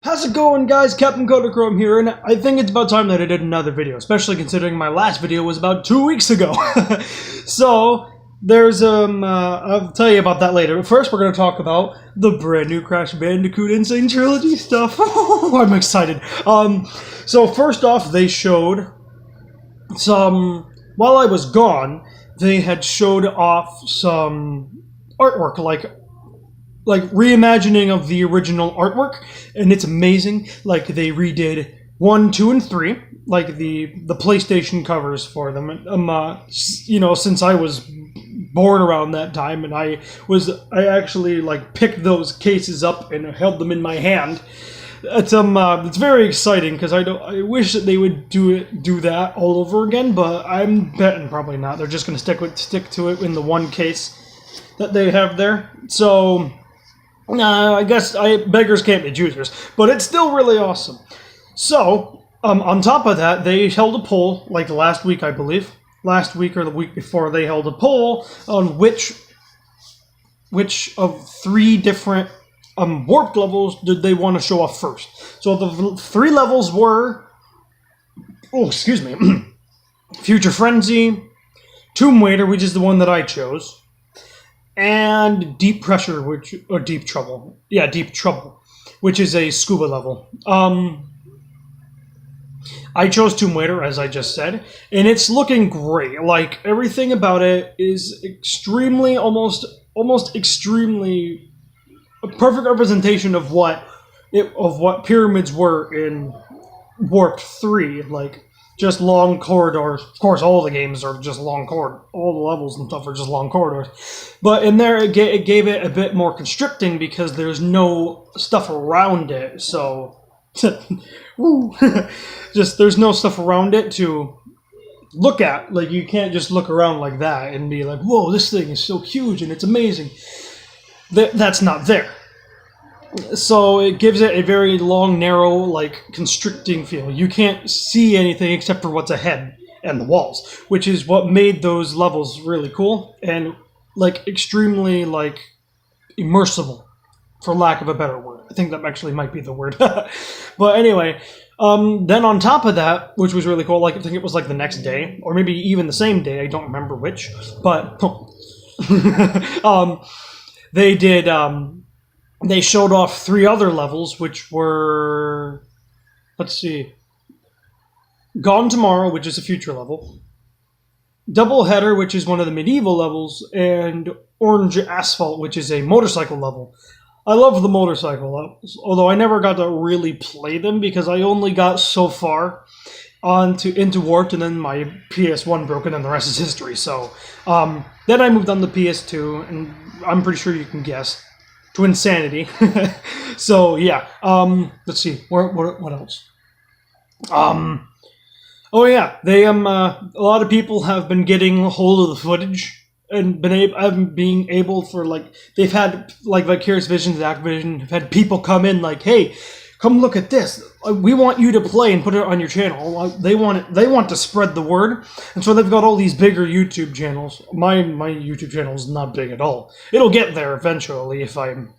How's it going, guys? Captain Coco here, and I think it's about time that I did another video, especially considering my last video was about 2 weeks ago. So, there's, I'll tell you about that later. But first, we're going to talk about the brand new Crash Bandicoot Insane Trilogy stuff. I'm excited. So first off, they showed some, while I was gone, they had showed off some artwork, like reimagining of the original artwork, and it's amazing. Like, they redid 1, 2, and 3, like the PlayStation covers for them. You know, since I was born around that time, and I actually like picked those cases up and held them in my hand. It's very exciting because I wish that they would do that all over again, but I'm betting probably not. They're just gonna stick to it in the one case that they have there. So. I guess beggars can't be choosers, but it's still really awesome. So, on top of that, they held a poll, like last week, I believe. Last week or the week before, they held a poll on which of 3 different warped levels did they want to show off first. So the 3 levels were, Future Frenzy, Tomb Raider, which is the one that I chose, and Deep Pressure, Deep Trouble, which is a scuba level. I chose Tomb Raider, as I just said, and it's looking great. Like, everything about it is extremely, almost extremely a perfect representation of what pyramids were in Warped 3, like, just long corridors. Of course, all the games are just long corridors. All the levels and stuff are just long corridors. But in there, it gave it a bit more constricting because there's no stuff around it. So, just there's no stuff around it to look at. Like, you can't just look around like that and be like, "Whoa, this thing is so huge and it's amazing." That's not there. So it gives it a very long, narrow, like, constricting feel. You can't see anything except for what's ahead and the walls, which is what made those levels really cool and, like, extremely, like, immersive, for lack of a better word. I think that actually might be the word. But anyway, then on top of that, which was really cool, like, I think it was like the next day, or maybe even the same day, I don't remember which, but they did, they showed off 3 other levels, which were, let's see, Gone Tomorrow, which is a future level, Doubleheader, which is one of the medieval levels, and Orange Asphalt, which is a motorcycle level. I love the motorcycle levels, although I never got to really play them because I only got so far into Warped, and then my PS1 broke, and then the rest is history. So then I moved on to PS2, and I'm pretty sure you can guess. To Insanity. So yeah, let's see, what else? Oh yeah, they a lot of people have been getting a hold of the footage and being able for, like, they've had, like, Vicarious Visions and Activision have had people come in like, "Hey, come look at this. We want you to play and put it on your channel." They want to spread the word, and so they've got all these bigger YouTube channels. My YouTube channel is not big at all. It'll get there eventually if I'm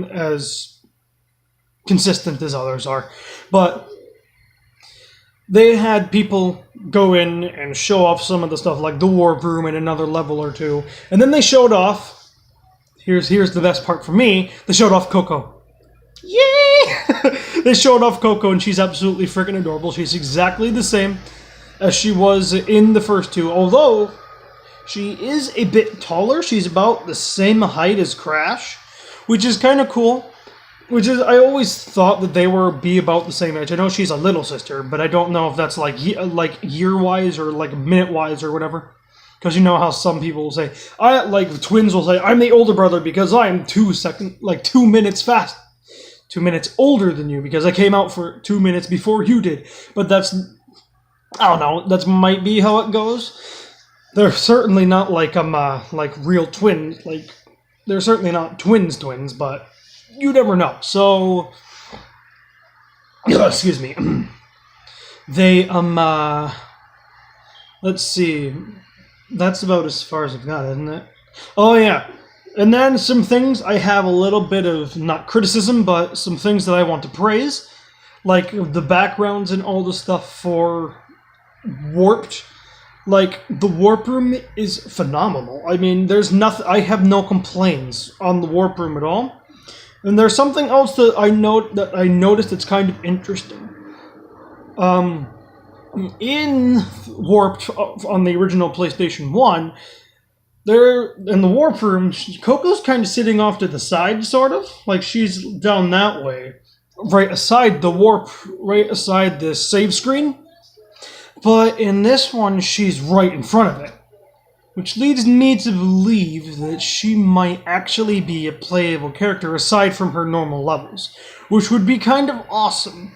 as consistent as others are. But they had people go in and show off some of the stuff, like the Warp Room and another level or 2, and then they showed off. Here's the best part for me. They showed off Coco. Yay! They showed off Coco, and she's absolutely freaking adorable. She's exactly the same as she was in the first 2, although she is a bit taller. She's about the same height as Crash, which is kind of cool. I always thought that they be about the same age. I know she's a little sister, but I don't know if that's like year-wise or like minute-wise or whatever. Because you know how some people will say, twins will say, "I'm the older brother because I'm 2 minutes fast." 2 minutes older than you because I came out for 2 minutes before you did. But that's, I don't know, that might be how it goes. They're certainly not like real twins. Like, they're certainly not twins, but you never know. So, excuse me. They, let's see. That's about as far as I've got, isn't it? Oh yeah. And then some things I have a little bit of, not criticism, but some things that I want to praise. Like the backgrounds and all the stuff for Warped. Like, the Warp Room is phenomenal. I mean, there's nothing, I have no complaints on the Warp Room at all. And there's something else that I noticed that's kind of interesting. In Warped on the original PlayStation 1, there in the Warp Room, Coco's kind of sitting off to the side, sort of. Like, she's down that way. Right aside the save screen. But in this one, she's right in front of it. Which leads me to believe that she might actually be a playable character aside from her normal levels. Which would be kind of awesome.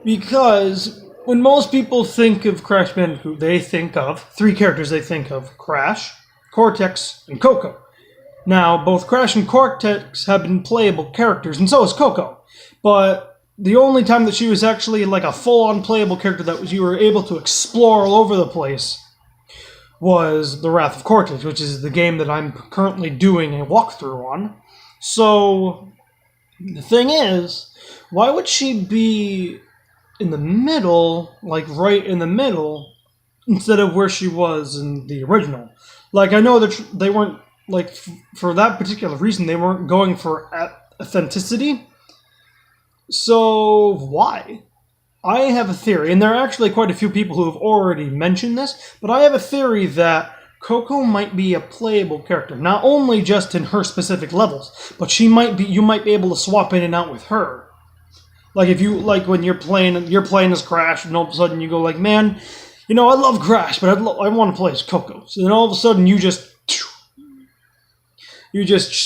Because when most people think of Crash Bandicoot, they think of three characters they think of: Crash, Cortex, and Coco. Now, both Crash and Cortex have been playable characters, and so is Coco. But the only time that she was actually like a full-on playable character that you were able to explore all over the place was The Wrath of Cortex, which is the game that I'm currently doing a walkthrough on. So, the thing is, why would she be in the middle, like right in the middle, instead of where she was in the original? Like, I know that they weren't, like, for that particular reason, they weren't going for authenticity. So, why? I have a theory, and there are actually quite a few people who have already mentioned this, but I have a theory that Coco might be a playable character, not only just in her specific levels, but you might be able to swap in and out with her. Like if you when you're playing as Crash, and all of a sudden you go like, man, I love Crash, but I want to play as Coco. So then all of a sudden you just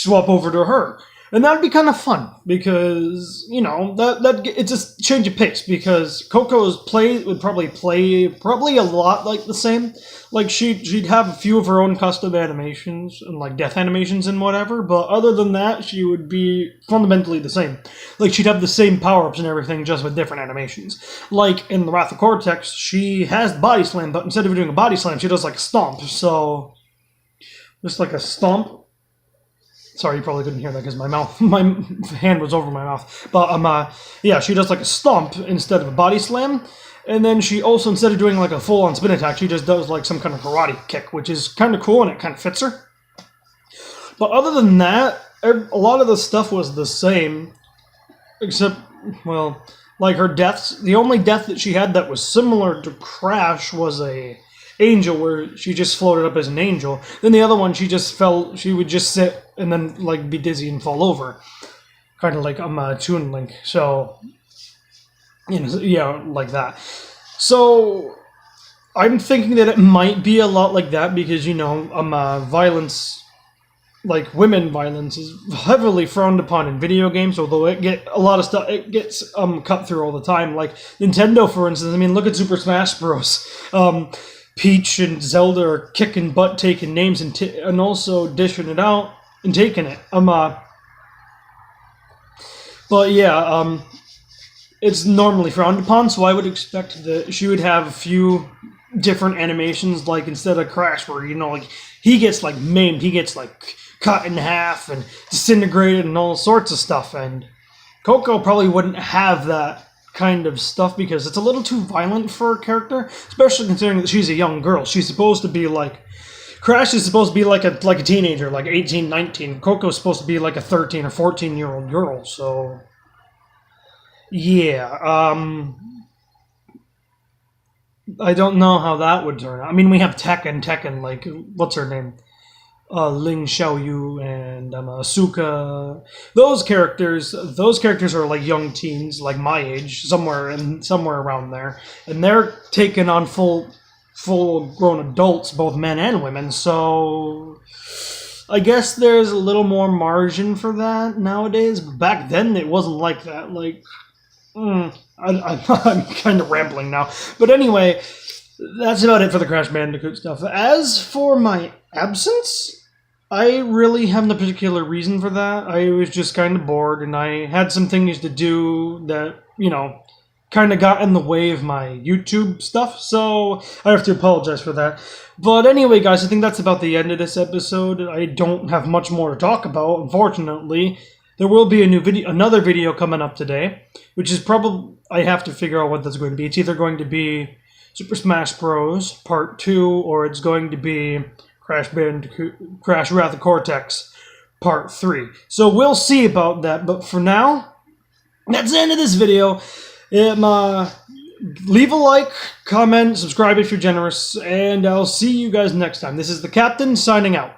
swap over to her. And that'd be kind of fun, because, that it's a change of pace, because Coco's would probably play a lot like the same. Like, she'd have a few of her own custom animations, and like death animations and whatever, but other than that, she would be fundamentally the same. Like, she'd have the same power-ups and everything, just with different animations. Like, in The Wrath of Cortex, she has Body Slam, but instead of doing a Body Slam, she does like a Stomp, so just like a Stomp. Sorry, you probably couldn't hear that because my hand was over my mouth. But, she does like a Stomp instead of a Body Slam. And then she also, instead of doing like a full-on spin attack, she just does like some kind of karate kick, which is kind of cool and it kind of fits her. But other than that, a lot of the stuff was the same. Except, well, like her deaths. The only death that she had that was similar to Crash was a angel, where she just floated up as an angel. Then the other one, she would just sit and then like be dizzy and fall over, kind of like Toon Link. So, like that. So I'm thinking that it might be a lot like that, because violence, like women violence, is heavily frowned upon in video games. Although it gets cut through all the time. Like Nintendo, for instance. I mean, look at Super Smash Bros. Peach and Zelda are kicking butt, taking names, and also dishing it out and taking it. It's normally frowned upon, so I would expect that she would have a few different animations, like instead of Crash, where he gets like maimed, he gets like cut in half and disintegrated and all sorts of stuff, and Coco probably wouldn't have that kind of stuff because it's a little too violent for a character, especially considering that she's a young girl. She's supposed to be like, Crash is supposed to be like a teenager, like 18, 19. Coco's supposed to be like a 13 or 14-year-old girl, so yeah, I don't know how that would turn out. I mean, we have Tekken, like, what's her name? Ling Xiaoyu and Asuka. Those characters are like young teens, like my age, somewhere around there, and they're taking on full grown adults, both men and women. So I guess there's a little more margin for that nowadays. But back then it wasn't like that. Like, I'm kind of rambling now, but anyway, that's about it for the Crash Bandicoot stuff. As for my absence, I really have no particular reason for that. I was just kind of bored, and I had some things to do that, kind of got in the way of my YouTube stuff, so I have to apologize for that. But anyway, guys, I think that's about the end of this episode. I don't have much more to talk about, unfortunately. There will be another video coming up today, which is probably, I have to figure out what that's going to be. It's either going to be Super Smash Bros. Part 2, or it's going to be Crash Wrath of Cortex Part 3. So we'll see about that, but for now, that's the end of this video. Leave a like, comment, subscribe if you're generous, and I'll see you guys next time. This is the Captain signing out.